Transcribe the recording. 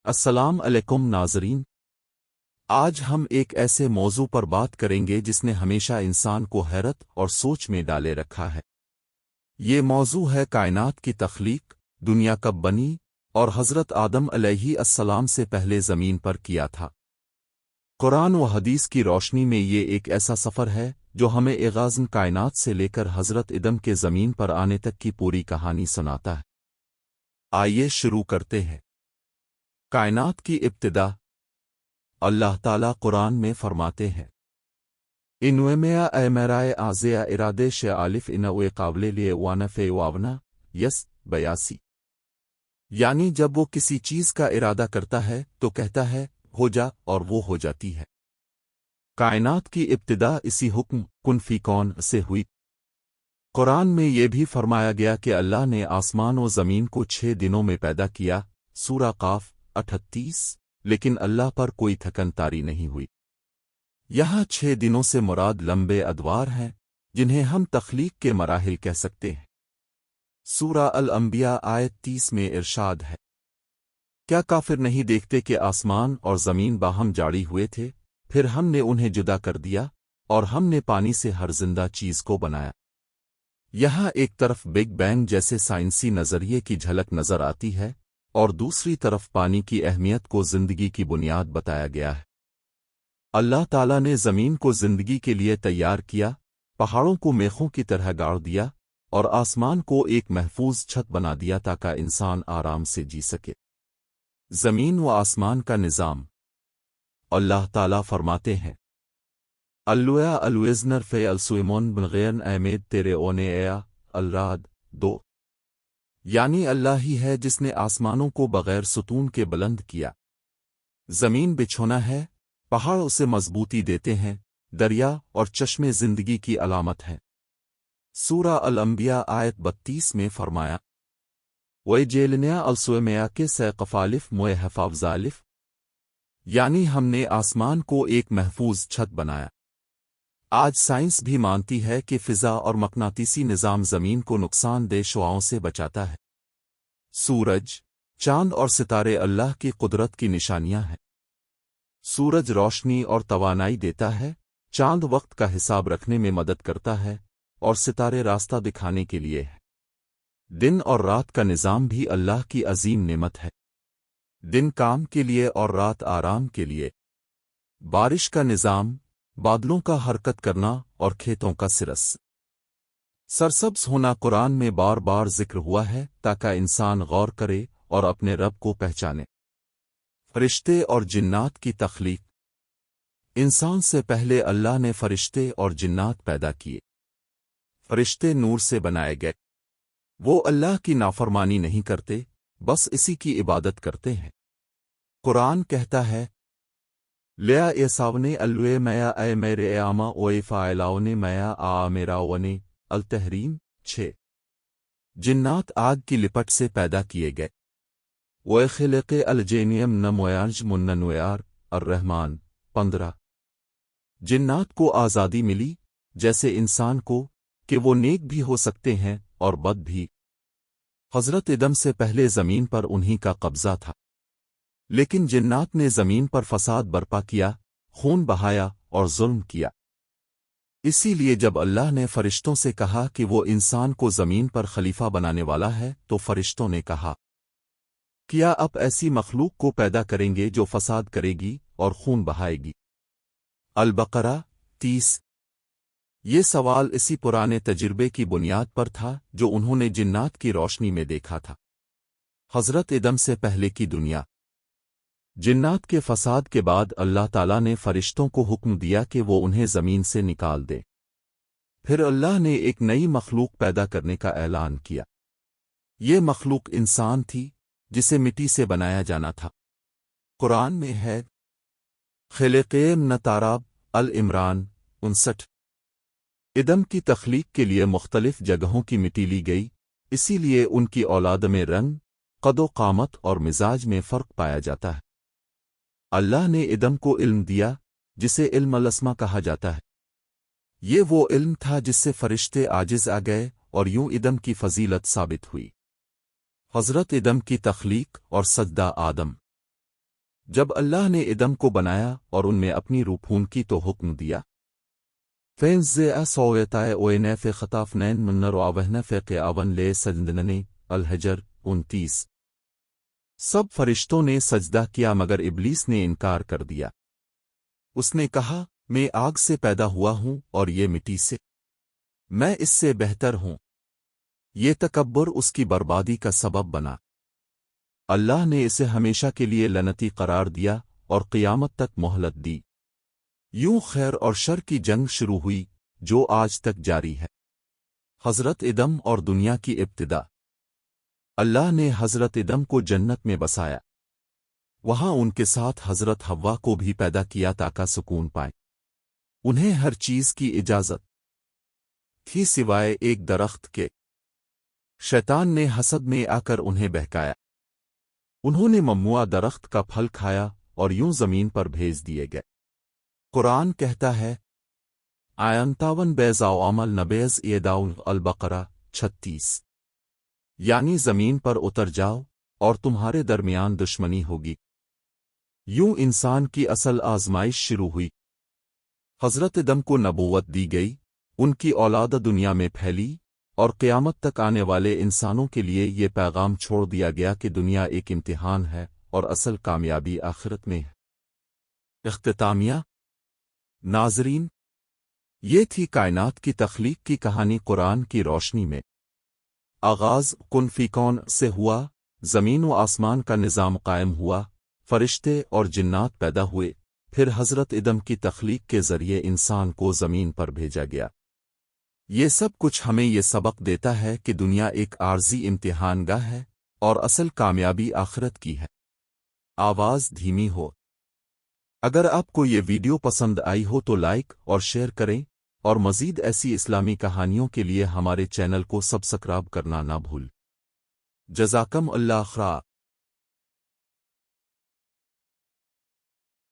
السلام علیکم ناظرین، آج ہم ایک ایسے موضوع پر بات کریں گے جس نے ہمیشہ انسان کو حیرت اور سوچ میں ڈالے رکھا ہے۔ یہ موضوع ہے کائنات کی تخلیق، دنیا کب بنی اور حضرت آدم علیہ السلام سے پہلے زمین پر کیا تھا۔ قرآن و حدیث کی روشنی میں یہ ایک ایسا سفر ہے جو ہمیں آغازِ کائنات سے لے کر حضرت آدم کے زمین پر آنے تک کی پوری کہانی سناتا ہے۔ آئیے شروع کرتے ہیں۔ کائنات کی ابتدا۔ اللہ تعالیٰ قرآن میں فرماتے ہیں، انویمیا اے میرائے آزیا ارادے شالف انوے قابل لیے وانف واونا یس 82، یعنی جب وہ کسی چیز کا ارادہ کرتا ہے تو کہتا ہے ہو جا اور وہ ہو جاتی ہے۔ کائنات کی ابتدا اسی حکم کن فی کون سے ہوئی۔ قرآن میں یہ بھی فرمایا گیا کہ اللہ نے آسمان و زمین کو 6 دنوں میں پیدا کیا، سورہ قاف 38، لیکن اللہ پر کوئی تھکن طاری نہیں ہوئی۔ یہاں 6 دنوں سے مراد لمبے ادوار ہیں جنہیں ہم تخلیق کے مراحل کہہ سکتے ہیں۔ سورہ الانبیاء آیت 30 میں ارشاد ہے، کیا کافر نہیں دیکھتے کہ آسمان اور زمین باہم جاڑی ہوئے تھے، پھر ہم نے انہیں جدا کر دیا اور ہم نے پانی سے ہر زندہ چیز کو بنایا۔ یہاں ایک طرف بگ بینگ جیسے سائنسی نظریے کی جھلک نظر آتی ہے اور دوسری طرف پانی کی اہمیت کو زندگی کی بنیاد بتایا گیا ہے۔ اللہ تعالیٰ نے زمین کو زندگی کے لیے تیار کیا، پہاڑوں کو میخوں کی طرح گاڑ دیا اور آسمان کو ایک محفوظ چھت بنا دیا تاکہ انسان آرام سے جی سکے۔ زمین و آسمان کا نظام۔ اللہ تعالیٰ فرماتے ہیں، الویا الوزنر فے السویمون بنغین احمد تیرے اونے ایا الراد 2، یعنی اللہ ہی ہے جس نے آسمانوں کو بغیر ستون کے بلند کیا۔ زمین بچھونا ہے، پہاڑ اسے مضبوطی دیتے ہیں، دریا اور چشمے زندگی کی علامت ہیں۔ سورہ الانبیاء آیت 32 میں فرمایا، وَإِ جَعَلْنَا السَّمَاءَ سَقْفًا موئے حفاظ ذالف، یعنی ہم نے آسمان کو ایک محفوظ چھت بنایا۔ آج سائنس بھی مانتی ہے کہ فضا اور مقناطیسی نظام زمین کو نقصان دہ شعاؤں سے بچاتا ہے۔ سورج، چاند اور ستارے اللہ کی قدرت کی نشانیاں ہیں۔ سورج روشنی اور توانائی دیتا ہے، چاند وقت کا حساب رکھنے میں مدد کرتا ہے اور ستارے راستہ دکھانے کے لیے ہے۔ دن اور رات کا نظام بھی اللہ کی عظیم نعمت ہے۔ دن کام کے لیے اور رات آرام کے لیے۔ بارش کا نظام، بادلوں کا حرکت کرنا اور کھیتوں کا سرسبز ہونا قرآن میں بار بار ذکر ہوا ہے تاکہ انسان غور کرے اور اپنے رب کو پہچانے۔ فرشتے اور جنات کی تخلیق۔ انسان سے پہلے اللہ نے فرشتے اور جنات پیدا کیے۔ فرشتے نور سے بنائے گئے۔ وہ اللہ کی نافرمانی نہیں کرتے، بس اسی کی عبادت کرتے ہیں۔ قرآن کہتا ہے، لیا ایساونے الوے میا اے میرے آما اوے فائلاونے میا آ میرا ونے التحریم 6۔ جنات آگ کی لپٹ سے پیدا کیے گئے۔ وَإِ خِلِقَ الْجِنِّ نَمْوَيَانْجْ مُنَّنْوَيَار الرحمن 15۔ جنات کو آزادی ملی جیسے انسان کو کہ وہ نیک بھی ہو سکتے ہیں اور بد بھی۔ حضرت آدم سے پہلے زمین پر انہی کا قبضہ تھا، لیکن جنات نے زمین پر فساد برپا کیا، خون بہایا اور ظلم کیا۔ اسی لیے جب اللہ نے فرشتوں سے کہا کہ وہ انسان کو زمین پر خلیفہ بنانے والا ہے تو فرشتوں نے کہا، کیا اب ایسی مخلوق کو پیدا کریں گے جو فساد کرے گی اور خون بہائے گی؟ البقرہ 30۔ یہ سوال اسی پرانے تجربے کی بنیاد پر تھا جو انہوں نے جنات کی روشنی میں دیکھا تھا۔ حضرت آدم سے پہلے کی دنیا۔ جنات کے فساد کے بعد اللہ تعالیٰ نے فرشتوں کو حکم دیا کہ وہ انہیں زمین سے نکال دے۔ پھر اللہ نے ایک نئی مخلوق پیدا کرنے کا اعلان کیا۔ یہ مخلوق انسان تھی جسے مٹی سے بنایا جانا تھا۔ قرآن میں ہے، خلقیم نتاراب العمران 59۔ آدم کی تخلیق کے لیے مختلف جگہوں کی مٹی لی گئی، اسی لیے ان کی اولاد میں رنگ، قد و قامت اور مزاج میں فرق پایا جاتا ہے۔ اللہ نے آدم کو علم دیا جسے علم الاسما کہا جاتا ہے۔ یہ وہ علم تھا جس سے فرشتے عاجز آ گئے اور یوں آدم کی فضیلت ثابت ہوئی۔ حضرت آدم کی تخلیق اور سجدہ آدم۔ جب اللہ نے ادم کو بنایا اور ان میں اپنی روح پھونکی تو حکم دیا فینز سویتائے اوین ف خطاف نین منر آوہن فق آون لے سجدننے الحجر 29 سب فرشتوں نے سجدہ کیا مگر ابلیس نے انکار کر دیا۔ اس نے کہا میں آگ سے پیدا ہوا ہوں اور یہ مٹی سے، میں اس سے بہتر ہوں۔ یہ تکبر اس کی بربادی کا سبب بنا۔ اللہ نے اسے ہمیشہ کے لیے لعنتی قرار دیا اور قیامت تک مہلت دی۔ یوں خیر اور شر کی جنگ شروع ہوئی جو آج تک جاری ہے۔ حضرت ادم اور دنیا کی ابتدا۔ اللہ نے حضرت ادم کو جنت میں بسایا، وہاں ان کے ساتھ حضرت حوا کو بھی پیدا کیا تاکہ سکون پائیں۔ انہیں ہر چیز کی اجازت تھی سوائے ایک درخت کے۔ شیطان نے حسد میں آ کر انہیں بہکایا، انہوں نے ممنوع درخت کا پھل کھایا اور یوں زمین پر بھیج دیے گئے۔ قرآن کہتا ہے آیان بیضاء عمل نبیز ایداؤ البقرہ 36 یعنی زمین پر اتر جاؤ اور تمہارے درمیان دشمنی ہوگی۔ یوں انسان کی اصل آزمائش شروع ہوئی۔ حضرت ادم کو نبوت دی گئی، ان کی اولاد دنیا میں پھیلی اور قیامت تک آنے والے انسانوں کے لیے یہ پیغام چھوڑ دیا گیا کہ دنیا ایک امتحان ہے اور اصل کامیابی آخرت میں ہے۔ اختتامیہ ناظرین، یہ تھی کائنات کی تخلیق کی کہانی قرآن کی روشنی میں۔ آغاز کن فی کون سے ہوا، زمین و آسمان کا نظام قائم ہوا، فرشتے اور جنات پیدا ہوئے، پھر حضرت ادم کی تخلیق کے ذریعے انسان کو زمین پر بھیجا گیا۔ یہ سب کچھ ہمیں یہ سبق دیتا ہے کہ دنیا ایک عارضی امتحان گاہ ہے اور اصل کامیابی آخرت کی ہے۔ آواز دھیمی ہو۔ اگر آپ کو یہ ویڈیو پسند آئی ہو تو لائک اور شیئر کریں، اور مزید ایسی اسلامی کہانیوں کے لیے ہمارے چینل کو سبسکرائب کرنا نہ بھول۔ جزاکم اللہ خیر۔